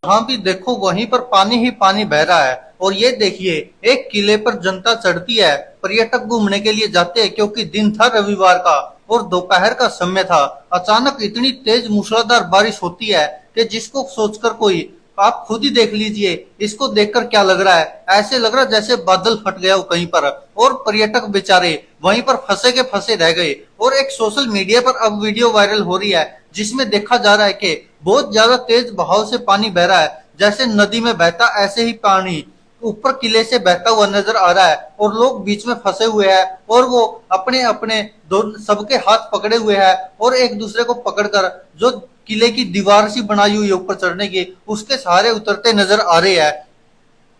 जहाँ भी देखो वहीं पर पानी ही पानी बह रहा है। और ये देखिए, एक किले पर जनता चढ़ती है, पर्यटक घूमने के लिए जाते हैं क्योंकि दिन था रविवार का और दोपहर का समय था। अचानक इतनी तेज मूसलाधार बारिश होती है कि जिसको सोचकर कोई, आप खुद ही देख लीजिए, इसको देखकर क्या लग रहा है, ऐसे लग रहा है जैसे बादल फट गया हो कहीं पर। और पर्यटक बेचारे वहीं पर फंसे के फंसे रह गए। और एक सोशल मीडिया पर अब वीडियो वायरल हो रही है जिसमें देखा जा रहा है कि बहुत ज्यादा तेज बहाव से पानी बह रहा है, जैसे नदी में बहता ऐसे ही पानी ऊपर किले से बहता हुआ नजर आ रहा है। और लोग बीच में फंसे हुए हैं और वो अपने अपने दो सबके हाथ पकड़े हुए हैं और एक दूसरे को पकड़कर जो किले की दीवार सी बनाई हुई है ऊपर चढ़ने की, उसके सहारे उतरते नजर आ रहे हैं।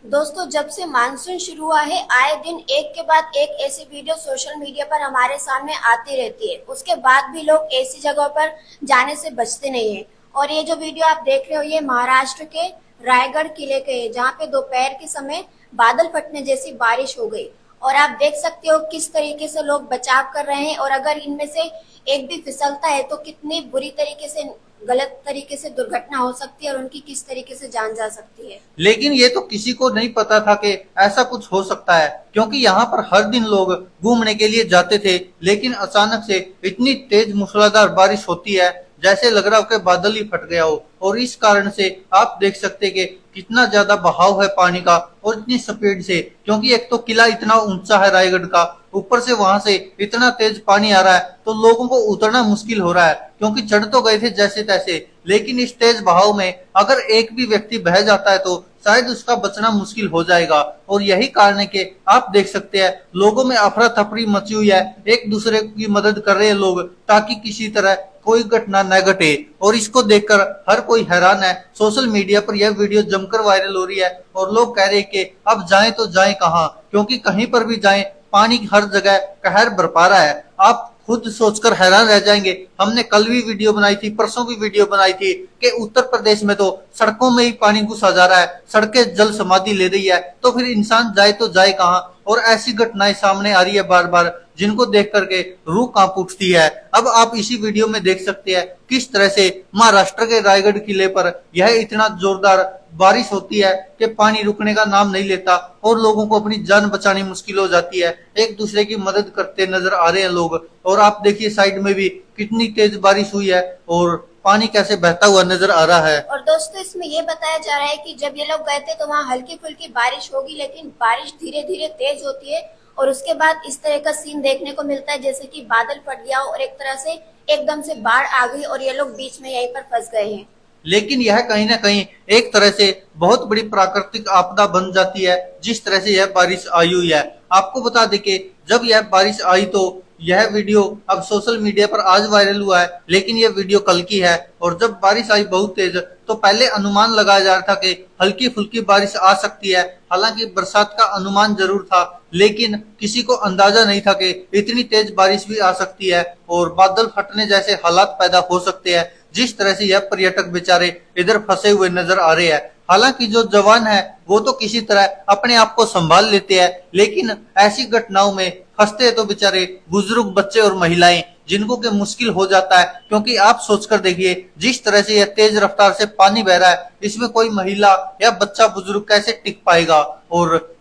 दोस्तों, जब से मानसून शुरू हुआ है आए दिन एक के बाद एक ऐसी वीडियो सोशल मीडिया पर हमारे सामने आती रहती है। उसके बाद भी लोग ऐसी जगहों पर जाने से बचते नहीं है। और ये जो वीडियो आप देख रहे हो ये महाराष्ट्र के रायगढ़ किले के है, जहाँ पे दोपहर के समय बादल फटने जैसी बारिश हो गई। और आप देख सकते हो किस तरीके से लोग बचाव कर रहे हैं, और अगर इनमें से एक भी फिसलता है तो कितनी बुरी तरीके से, गलत तरीके से दुर्घटना हो सकती है और उनकी किस तरीके से जान जा सकती है। लेकिन ये तो किसी को नहीं पता था कि ऐसा कुछ हो सकता है, क्योंकि यहाँ पर हर दिन लोग घूमने के लिए जाते थे। लेकिन अचानक से इतनी तेज मूसलाधार बारिश होती है जैसे लग रहा हो कि बादल ही फट गया हो। और इस कारण से आप देख सकते कि कितना ज्यादा बहाव है पानी का और इतनी स्पीड से, क्योंकि एक तो किला इतना ऊंचा है रायगढ़ का, ऊपर से वहां से इतना तेज पानी आ रहा है तो लोगों को उतरना मुश्किल हो रहा है, क्योंकि चढ़ तो गए थे जैसे तैसे, लेकिन इस तेज बहाव में अगर एक भी व्यक्ति बह जाता है तो शायद उसका बचना मुश्किल हो जाएगा। और यही कारण है कि आप देख सकते हैं लोगों में अफरा तफरी मची हुई है, एक दूसरे की मदद कर रहे हैं लोग ताकि किसी तरह कोई घटना न घटे। और इसको देखकर हर कोई हैरान है। सोशल मीडिया पर यह वीडियो जमकर वायरल हो रही है और लोग कह रहे हैं कि अब जाएं तो जाएं कहां, क्योंकि कहीं पर भी जाएं पानी हर जगह कहर बरपा रहा है। आप खुद सोचकर हैरान रह जाएंगे। हमने कल भी वीडियो बनाई थी, परसों भी वीडियो बनाई थी कि उत्तर प्रदेश में तो सड़कों में ही पानी घुसा जा रहा है, सड़कें जल समाधि ले रही है, तो फिर इंसान जाए तो जाए कहां। और ऐसी घटनाएं सामने आ रही है बार बार जिनको देख करके रूह कांप उठती है। अब आप इसी वीडियो में देख सकते हैं किस तरह से महाराष्ट्र के रायगढ़ किले पर यह इतना जोरदार बारिश होती है कि पानी रुकने का नाम नहीं लेता और लोगों को अपनी जान बचानी मुश्किल हो जाती है। एक दूसरे की मदद करते नजर आ रहे हैं लोग। और आप देखिए साइड में भी कितनी तेज बारिश हुई है और पानी कैसे बहता हुआ नजर आ रहा है। और दोस्तों, इसमें ये बताया जा रहा है कि जब ये लोग गए थे तो वहाँ हल्की फुल्की बारिश होगी, लेकिन बारिश धीरे धीरे तेज होती है और उसके बाद इस तरह का सीन देखने को मिलता है जैसे कि बादल फट गया हो और एक तरह से एकदम से बाढ़ आ गई और ये लोग बीच में यहीं पर फंस गए हैं। लेकिन यह कहीं ना कहीं एक तरह से बहुत बड़ी प्राकृतिक आपदा बन जाती है जिस तरह से यह बारिश आई हुई है। आपको बता दें कि जब यह बारिश आई तो यह वीडियो अब सोशल मीडिया पर आज वायरल हुआ है, लेकिन यह वीडियो कल की है। और जब बारिश आई बहुत तेज तो पहले अनुमान लगाया जा रहा था कि हल्की फुल्की बारिश आ सकती है, हालांकि बरसात का अनुमान जरूर था, लेकिन किसी को अंदाजा नहीं था कि इतनी तेज बारिश भी आ सकती है और बादल फटने जैसे हालात पैदा हो सकते हैं जिस तरह से यह पर्यटक बेचारे इधर फंसे हुए नजर आ रहे हैं। हालांकि जो जवान है वो तो किसी तरह अपने आप को संभाल लेते हैं, लेकिन ऐसी घटनाओं में फंसते तो बेचारे बुजुर्ग, बच्चे और महिलाएं, जिनको के मुश्किल हो जाता है। क्योंकि आप सोचकर देखिए जिस तरह से यह तेज रफ्तार से पानी बह रहा है, इसमें कोई महिला या बच्चा बुजुर्ग कैसे टिक पाएगा। और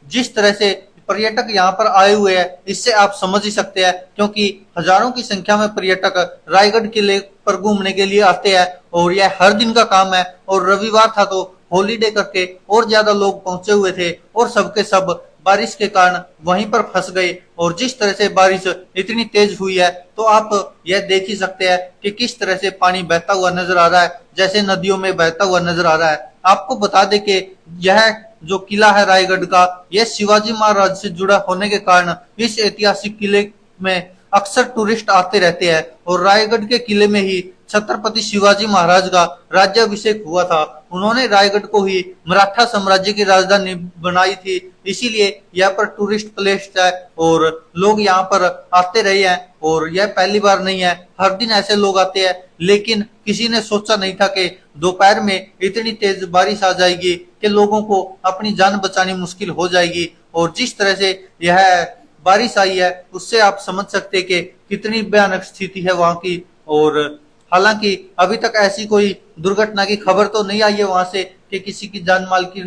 जिस तरह से पर्यटक यहाँ पर आए हुए हैं इससे आप समझ ही सकते हैं, क्योंकि हजारों की संख्या में पर्यटक रायगढ़ किले पर घूमने के लिए आते हैं और यह हर दिन का काम है। और रविवार था तो हॉलीडे करके और ज्यादा लोग पहुंचे हुए थे और सबके सब बारिश के कारण वहीं पर फंस गए। और जिस तरह से बारिश इतनी तेज हुई है तो आप यह देख ही सकते हैं कि किस तरह से पानी बहता हुआ नजर आ रहा है, जैसे नदियों में बहता हुआ नजर आ रहा है। आपको बता दें कि यह जो किला है रायगढ़ का, यह शिवाजी महाराज से जुड़ा होने के कारण इस ऐतिहासिक किले में अक्सर टूरिस्ट आते रहते हैं। और रायगढ़ के किले में ही छत्रपति शिवाजी महाराज का राज्याभिषेक हुआ था। उन्होंने रायगढ़ को ही मराठा साम्राज्य की राजधानी बनाई थी, इसीलिए यहाँ पर टूरिस्ट प्लेस है और लोग यहाँ पर आते रहे हैं। और यह पहली बार नहीं है, हर दिन ऐसे लोग आते हैं। लेकिन किसी ने सोचा नहीं था कि दोपहर में इतनी तेज बारिश आ जाएगी कि लोगों को अपनी जान बचानी मुश्किल हो जाएगी। और जिस तरह से यह बारिश आई है उससे आप समझ सकते हैं कि कितनी भयानक स्थिति है वहां की। और हालांकि अभी तक ऐसी कोई दुर्घटना की खबर तो नहीं आई है वहां से कि किसी की जान माल की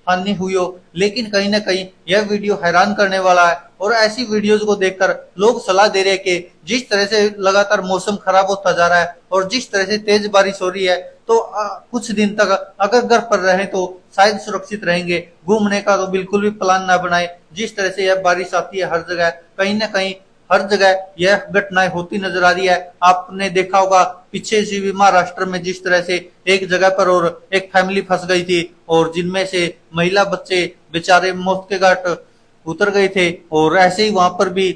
हानि हुई हो, लेकिन कहीं ना कहीं यह वीडियो हैरान करने वाला है। और ऐसी वीडियोज को देखकर लोग सलाह दे रहे हैं कि जिस तरह से लगातार मौसम खराब होता जा रहा है और जिस तरह से तेज बारिश हो रही है, तो कुछ दिन तक अगर घर पर रहे तो शायद सुरक्षित रहेंगे। घूमने का तो बिल्कुल भी प्लान ना बनाए। जिस तरह से यह बारिश आती है हर जगह, कहीं ना कहीं हर जगह यह घटनाएं होती नजर आ रही है। आपने देखा होगा पीछे से भी महाराष्ट्र में जिस तरह से एक जगह पर और एक फैमिली फंस गई थी और जिनमें से महिला बच्चे बेचारे मौत के घाट उतर गए थे। और ऐसे ही वहां पर भी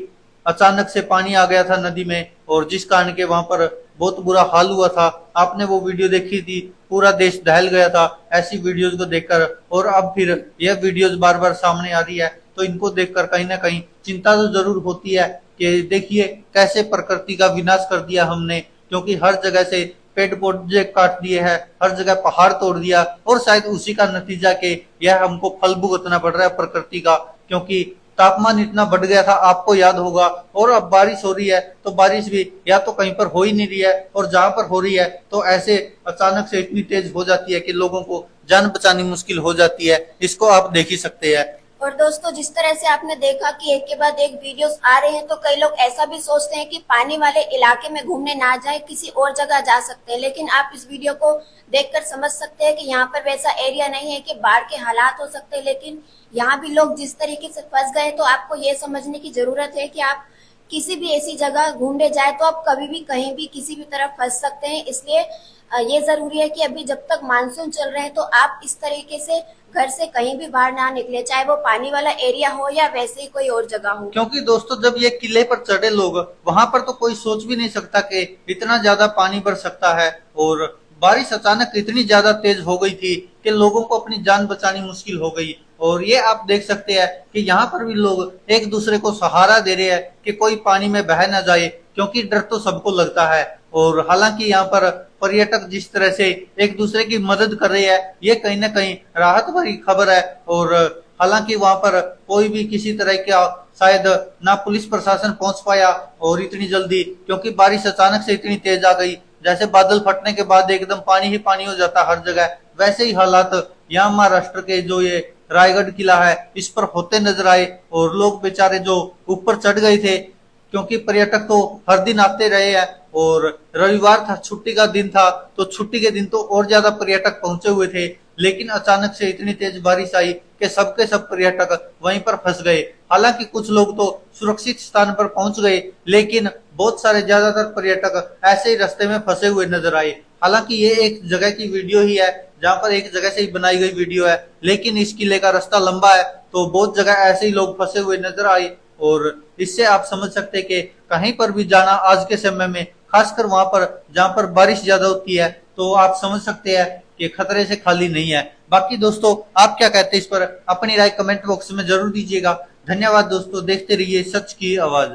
अचानक से पानी आ गया था नदी में, और जिस कारण के वहां पर बहुत बुरा हाल हुआ था। आपने वो वीडियो देखी थी, पूरा देश दहल गया था ऐसी वीडियोज को देखकर। और अब फिर यह वीडियोज बार बार सामने आ रही है, तो इनको देखकर कहीं ना कहीं चिंता तो जरूर होती है कि देखिए कैसे प्रकृति का विनाश कर दिया हमने, क्योंकि हर जगह से पेड़ पौधे काट दिए हैं, हर जगह पहाड़ तोड़ दिया, और शायद उसी का नतीजा के यह हमको फल भुगतना पड़ रहा है प्रकृति का। क्योंकि तापमान इतना बढ़ गया था, आपको याद होगा। और अब बारिश हो रही है तो बारिश भी या तो कहीं पर हो ही नहीं रही है, और जहां पर हो रही है तो ऐसे अचानक से इतनी तेज हो जाती है कि लोगों को जान बचानी मुश्किल हो जाती है। इसको आप देख ही सकते हैं। और दोस्तों, जिस तरह से आपने देखा कि एक के बाद एक वीडियोस आ रहे हैं, तो कई लोग ऐसा भी सोचते हैं कि पानी वाले इलाके में घूमने ना जाए, किसी और जगह जा सकते हैं। लेकिन आप इस वीडियो को देखकर समझ सकते हैं कि यहाँ पर वैसा एरिया नहीं है कि बाढ़ के हालात हो सकते हैं। लेकिन यहाँ भी लोग जिस तरीके से फंस गए, तो आपको ये समझने की जरूरत है कि आप किसी भी ऐसी जगह घूमने जाए तो आप कभी भी कहीं भी किसी भी तरफ फंस सकते हैं। इसलिए ये जरूरी है कि अभी जब तक मानसून चल रहे हैं तो आप इस तरीके से घर से कहीं भी बाहर ना निकले, चाहे वो पानी वाला एरिया हो या वैसे ही कोई और जगह हो। क्योंकि दोस्तों जब ये किले पर चढ़े लोग, वहां पर तो कोई सोच भी नहीं सकता कि इतना ज्यादा पानी बढ़ सकता है। और बारिश अचानक इतनी ज्यादा तेज हो गई थी कि लोगों को अपनी जान बचानी मुश्किल हो गई। और ये आप देख सकते हैं कि यहाँ पर भी लोग एक दूसरे को सहारा दे रहे हैं कि कोई पानी में बह ना जाए, क्योंकि डर तो सबको लगता है। और हालांकि यहाँ पर पर्यटक जिस तरह से एक दूसरे की मदद कर रहे हैं, ये कहीं ना कहीं राहत भरी खबर है। और हालांकि वहां पर कोई भी किसी तरह का शायद ना पुलिस प्रशासन पहुंच पाया और इतनी जल्दी, क्योंकि बारिश अचानक से इतनी तेज आ गई, जैसे बादल फटने के बाद एकदम पानी ही पानी हो जाता हर जगह, वैसे ही हालात यहाँ महाराष्ट्र के जो ये रायगढ़ किला है इस पर होते नजर आए। और लोग बेचारे जो ऊपर चढ़ गए थे, क्योंकि पर्यटक तो हर दिन आते रहे हैं, और रविवार था, छुट्टी का दिन था, तो छुट्टी के दिन तो और ज्यादा पर्यटक पहुंचे हुए थे। लेकिन अचानक से इतनी तेज बारिश आई कि सबके सब पर्यटक वहीं पर फंस गए। हालांकि कुछ लोग तो सुरक्षित स्थान पर पहुंच गए, लेकिन बहुत सारे ज्यादातर पर्यटक ऐसे ही रास्ते में फंसे हुए नजर आए। हालांकि ये एक जगह की वीडियो ही है, जहां पर एक जगह से ही बनाई गई वीडियो है, लेकिन इस किले का रास्ता लंबा है, तो बहुत जगह ऐसे ही लोग फंसे हुए नजर आए। और इससे आप समझ सकते हैं कि कहीं पर भी जाना आज के समय में, खासकर वहां पर जहां पर बारिश ज्यादा होती है, तो आप समझ सकते हैं कि खतरे से खाली नहीं है। बाकी दोस्तों आप क्या कहते हैं इस पर, अपनी राय कमेंट बॉक्स में जरूर दीजिएगा। धन्यवाद दोस्तों, देखते रहिए सच की आवाज।